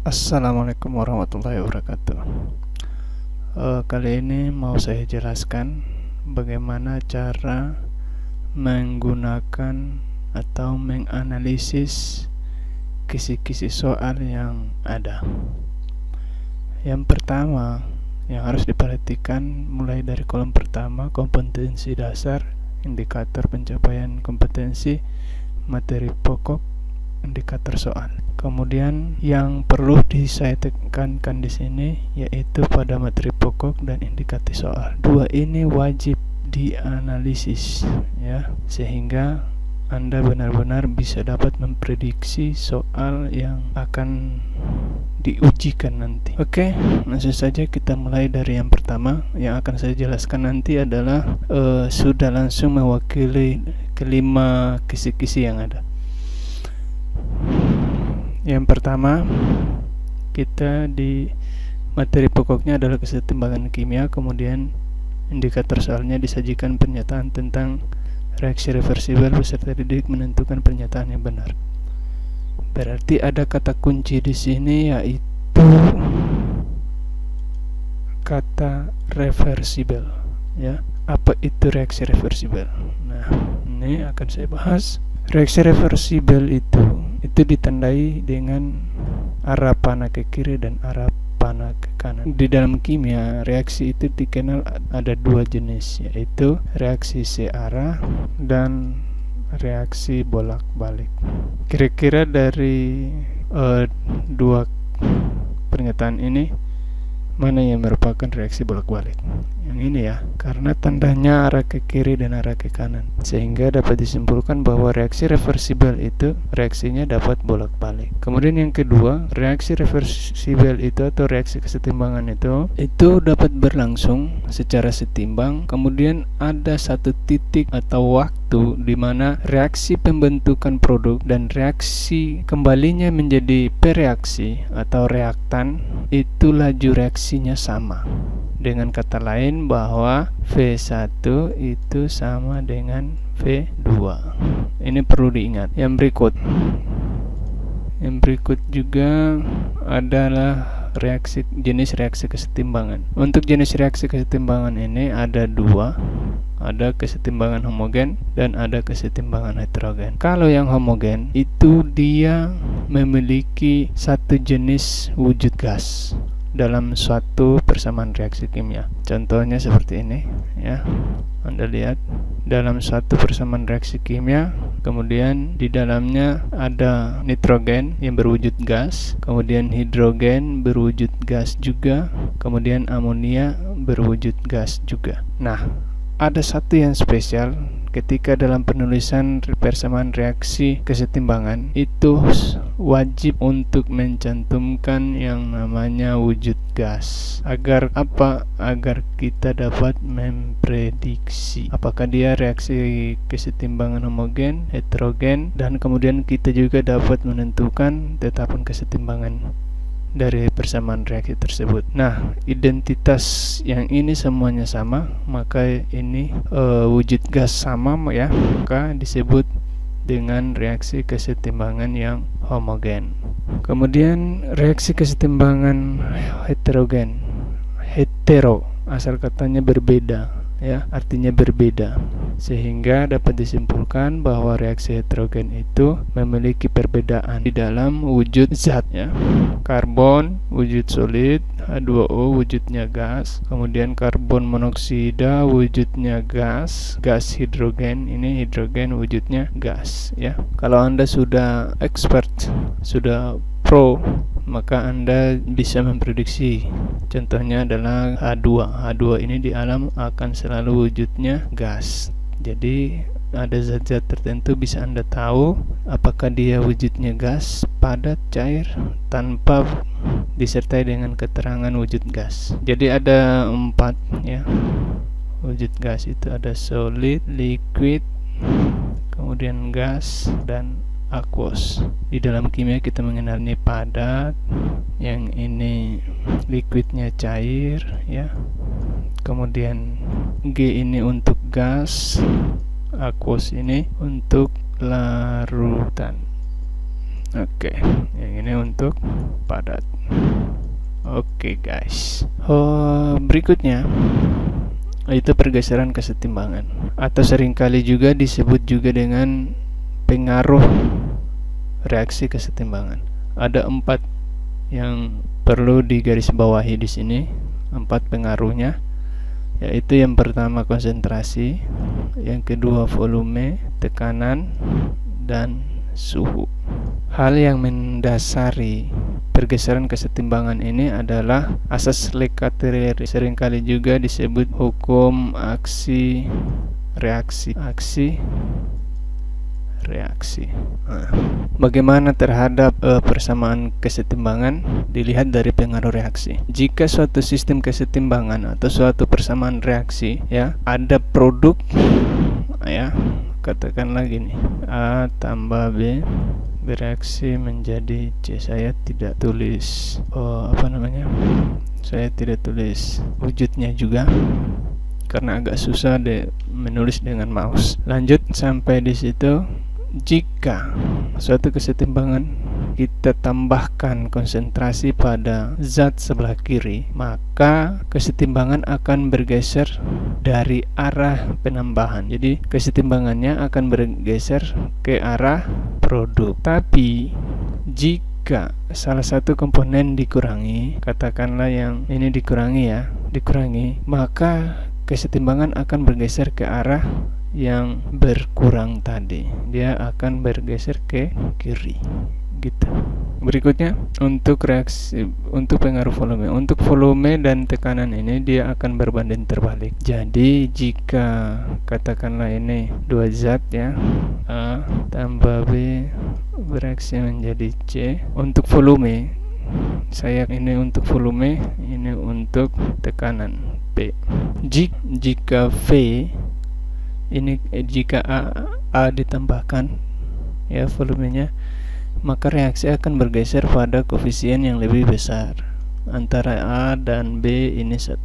Assalamualaikum warahmatullahi wabarakatuh. Kali ini mau saya jelaskan bagaimana cara menggunakan atau menganalisis kisi-kisi soal yang ada. Yang pertama yang harus diperhatikan mulai dari kolom pertama, kompetensi dasar, indikator pencapaian kompetensi, materi pokok, indikator soal. Kemudian yang perlu saya tekankan di sini yaitu pada materi pokok dan indikator soal. Dua ini wajib dianalisis ya, sehingga Anda benar-benar bisa dapat memprediksi soal yang akan diujikan nanti. Oke, langsung saja kita mulai dari yang pertama. Yang akan saya jelaskan nanti adalah sudah langsung mewakili kelima kisi-kisi yang ada. Yang pertama, kita di materi pokoknya adalah kesetimbangan kimia, kemudian indikator soalnya disajikan pernyataan tentang reaksi reversibel beserta didik menentukan pernyataan yang benar. Berarti ada kata kunci di sini yaitu kata reversibel ya. Apa itu reaksi reversibel? Nah, ini akan saya bahas. Reaksi reversibel itu ditandai dengan arah panah ke kiri dan arah panah ke kanan. Di dalam kimia, reaksi itu dikenal ada dua jenis, yaitu reaksi searah dan reaksi bolak-balik. Kira-kira dari dua pernyataan ini, mana yang merupakan reaksi bolak-balik? Yang ini ya, karena tandanya arah ke kiri dan arah ke kanan, sehingga dapat disimpulkan bahwa reaksi reversibel itu reaksinya dapat bolak-balik. Kemudian yang kedua, reaksi reversibel itu atau reaksi kesetimbangan itu dapat berlangsung secara setimbang. Kemudian ada satu titik atau waktu di mana reaksi pembentukan produk dan reaksi kembalinya menjadi pereaksi atau reaktan itu laju reaksinya sama. Dengan kata lain bahwa V1 itu sama dengan V2. Ini perlu diingat. Yang berikut juga adalah jenis reaksi kesetimbangan. Untuk jenis reaksi kesetimbangan ini ada dua. Ada kesetimbangan homogen dan ada kesetimbangan heterogen. Kalau yang homogen itu dia memiliki satu jenis wujud gas dalam suatu persamaan reaksi kimia. Contohnya seperti ini ya. Anda lihat dalam suatu persamaan reaksi kimia, kemudian di dalamnya ada nitrogen yang berwujud gas, kemudian hidrogen berwujud gas juga, kemudian amonia berwujud gas juga. Nah, ada satu yang spesial ketika dalam penulisan persamaan reaksi kesetimbangan itu wajib untuk mencantumkan yang namanya wujud gas. Agar apa? Agar kita dapat memprediksi apakah dia reaksi kesetimbangan homogen, heterogen, dan kemudian kita juga dapat menentukan tetapan kesetimbangan dari persamaan reaksi tersebut. Nah, identitas yang ini semuanya sama, maka ini wujud gas sama ya, maka disebut dengan reaksi kesetimbangan yang homogen. Kemudian reaksi kesetimbangan heterogen. Hetero, asal katanya berbeda ya, artinya berbeda, sehingga dapat disimpulkan bahwa reaksi heterogen itu memiliki perbedaan di dalam wujud zat ya. Karbon wujud solid, H2O wujudnya gas, kemudian karbon monoksida wujudnya gas, gas hidrogen ini hidrogen wujudnya gas ya. Kalau Anda sudah expert, sudah pro, maka Anda bisa memprediksi. Contohnya adalah H2. H2 ini di alam akan selalu wujudnya gas. Jadi ada zat-zat tertentu bisa Anda tahu apakah dia wujudnya gas, padat, cair, tanpa disertai dengan keterangan wujud gas. Jadi ada 4 ya. Wujud gas itu ada solid, liquid, kemudian gas, dan aqueous. Di dalam kimia kita mengenalnya padat, yang ini liquidnya cair ya. Kemudian G ini untuk gas, aqueous ini untuk larutan. Oke, yang ini untuk padat. padat. Oke guys, berikutnya itu pergeseran kesetimbangan, atau seringkali juga disebut juga dengan pengaruh reaksi kesetimbangan. Ada 4 yang perlu digarisbawahi di sini, 4 pengaruhnya, yaitu yang pertama konsentrasi, yang kedua volume, tekanan, dan suhu. Hal yang mendasari pergeseran kesetimbangan ini adalah asas Le-Chatelier, seringkali juga disebut hukum aksi reaksi. Bagaimana terhadap persamaan kesetimbangan dilihat dari pengaruh reaksi. Jika suatu sistem kesetimbangan atau suatu persamaan reaksi, ya, ada produk, ya, katakanlah gini, A tambah B bereaksi menjadi C. Saya tidak tulis saya tidak tulis wujudnya juga karena agak susah menulis dengan mouse. Lanjut sampai di situ. Jika suatu kesetimbangan kita tambahkan konsentrasi pada zat sebelah kiri, maka kesetimbangan akan bergeser dari arah penambahan. Jadi kesetimbangannya akan bergeser ke arah produk. Tapi jika salah satu komponen dikurangi, katakanlah yang ini dikurangi, maka kesetimbangan akan bergeser ke arah yang berkurang tadi. Dia akan bergeser ke kiri, gitu. Berikutnya untuk pengaruh volume. Untuk volume dan tekanan ini dia akan berbanding terbalik. Jadi jika katakanlah ini 2 zat, ya, A tambah B bereaksi menjadi C. Untuk volume, ini untuk volume, ini untuk tekanan P. Jika V ini, jika A ditambahkan, ya, volumenya, maka reaksi akan bergeser pada koefisien yang lebih besar. Antara A dan B ini 1,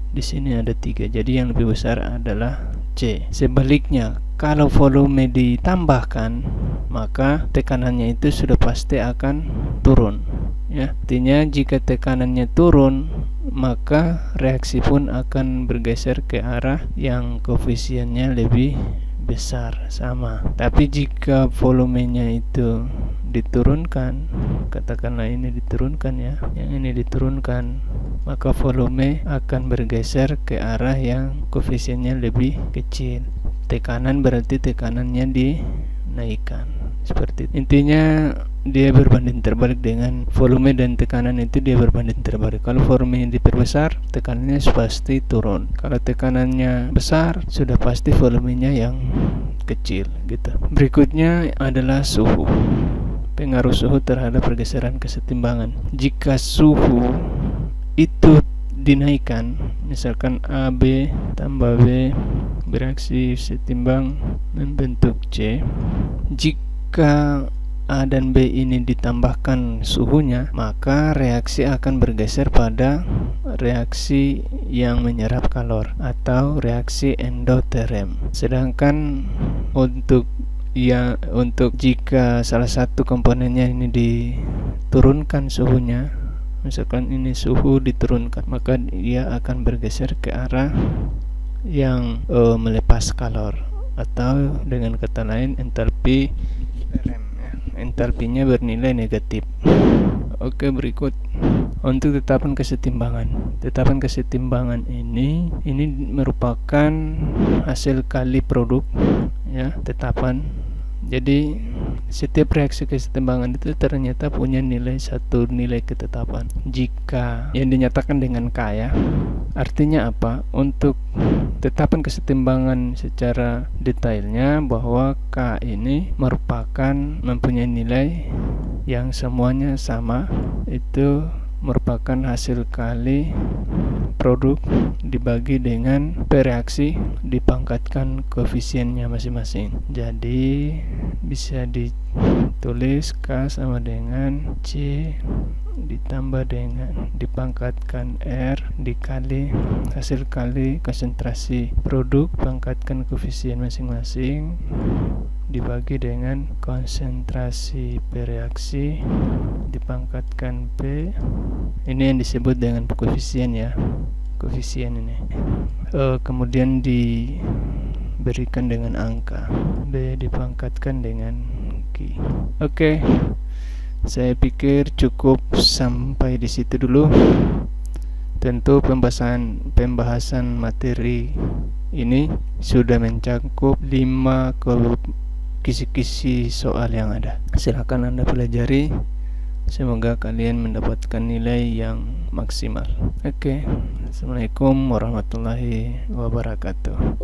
di sini ada 3. Jadi yang lebih besar adalah C. Sebaliknya, kalau volume ditambahkan, maka tekanannya itu sudah pasti akan turun, ya. Artinya jika tekanannya turun, maka reaksi pun akan bergeser ke arah yang koefisiennya lebih besar, sama. Tapi jika volumenya itu diturunkan, katakanlah ini diturunkan, ya, yang ini diturunkan, maka volume akan bergeser ke arah yang koefisiennya lebih kecil. Tekanan berarti tekanannya dinaikkan. Seperti itu. Intinya dia berbanding terbalik dengan volume dan tekanan itu, dia berbanding terbalik. Kalau volume diperbesar, tekanannya pasti turun. Kalau tekanannya besar, sudah pasti volumenya yang kecil, gitu. Berikutnya adalah suhu. Pengaruh suhu terhadap pergeseran kesetimbangan. Jika suhu itu dinaikkan, misalkan A B tambah B bereaksi setimbang membentuk C. Jika A dan B ini ditambahkan suhunya, maka reaksi akan bergeser pada reaksi yang menyerap kalor atau reaksi endoterem. Sedangkan untuk jika salah satu komponennya ini diturunkan suhunya, misalkan ini suhu diturunkan, maka dia akan bergeser ke arah yang melepas kalor, atau dengan kata lain entalpi rem. Entalpinya bernilai negatif. Oke, berikut untuk tetapan kesetimbangan. Tetapan kesetimbangan ini merupakan hasil kali produk, ya, tetapan. Jadi setiap reaksi kesetimbangan itu ternyata punya satu nilai ketetapan. Jika yang dinyatakan dengan K, ya, artinya apa? Untuk tetapan kesetimbangan secara detailnya, bahwa K ini mempunyai nilai yang semuanya sama, itu merupakan hasil kali produk dibagi dengan reaksi dipangkatkan koefisiennya masing-masing. Jadi bisa ditulis K sama dengan C ditambah dengan dipangkatkan R dikali hasil kali konsentrasi produk pangkatkan koefisien masing-masing dibagi dengan konsentrasi P reaksi dipangkatkan P. Ini yang disebut dengan koefisien ya, koefisien ini. Kemudian diberikan dengan angka B dipangkatkan dengan Q. Oke, saya pikir cukup sampai di situ dulu. Tentu pembahasan materi ini sudah mencakup 5 kisi-kisi soal yang ada. Silakan Anda pelajari. Semoga kalian mendapatkan nilai yang maksimal. Oke. Assalamualaikum warahmatullahi wabarakatuh.